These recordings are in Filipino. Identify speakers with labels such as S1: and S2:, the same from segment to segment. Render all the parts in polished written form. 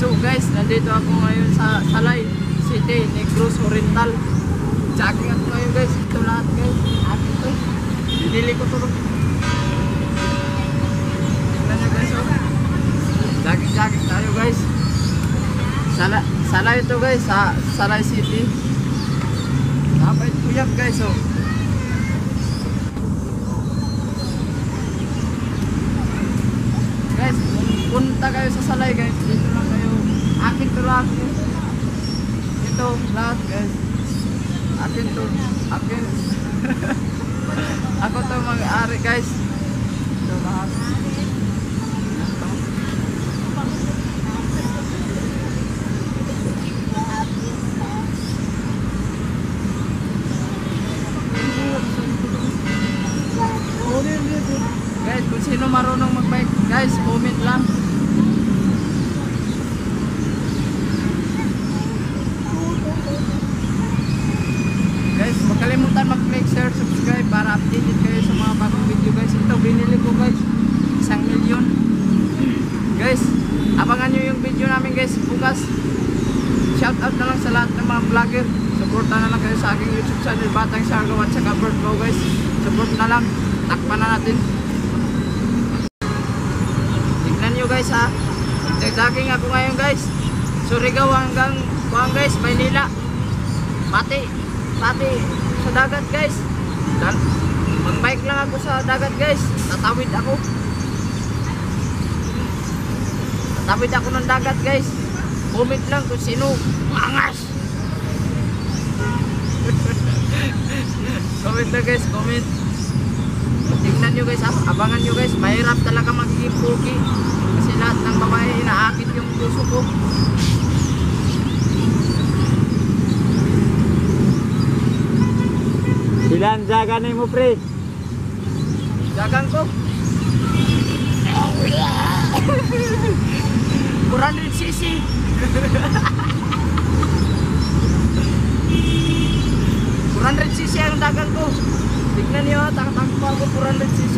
S1: So guys, nandito ako ngayon sa Salay City, Negros Oriental. Jogging ako ngayon guys. Ito lahat guys. Akin to. Binili ko to. Tignan nyo guys oh. Jogging tayo guys. Salay ito guys sa Salay City. Napait kuyap guys oh. Guys, punta kayo sa Salay guys. Dito lang kayo. Akin to lahat guys. Ito lahat guys. Akin to. Akin. Ako to mag-ari guys. Ito lahat. Guys, kung sino marunong mag-bike, guys, comment lang. Guys, huwag kalimutan mag-like, share, subscribe para updated kayo sa mga bagong video guys. Ito, binili ko guys, 1 milyon. Guys, abangan nyo yung video namin guys, bukas. Shoutout na lang sa lahat ng mga vlogger. Supportan na lang kayo sa aking YouTube channel, Batang Siargao at saka Bird Go guys. Support na lang, takpan na natin. Guys ha, nag-jogging ako ngayon guys. Surigao hanggang Buang guys, Maynila. Pati sa dagat guys. Mag-bike lang ako sa dagat guys. Tatawid ako ng dagat guys. Comment lang kung sino angas. Comment na guys, comment. Tingnan nyo guys ha, abangan nyo guys. Mahirap talaga magiging pogi. Kasi lahat ng babae inaakit yung puso ko.
S2: Ilan jagan mo pre?
S1: Jagan ko 400cc. 400cc ang dagan ko. Tignan nyo ha, takbo ako 400cc.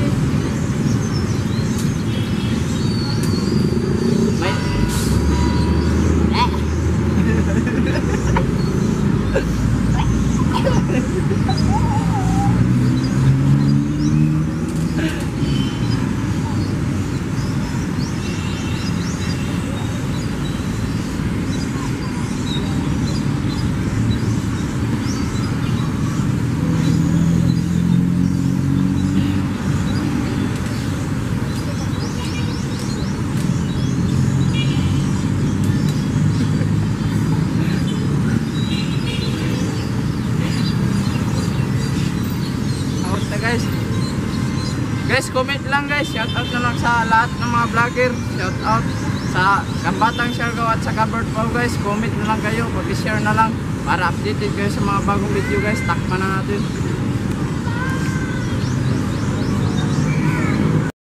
S1: Guys, comment lang guys. Shoutout na lang sa lahat ng mga vlogger. Shoutout sa Batang Siargao at saka Bird Go guys. Comment na lang kayo, mag-share na lang para updated kayo sa mga bagong video guys. Takpan na natin.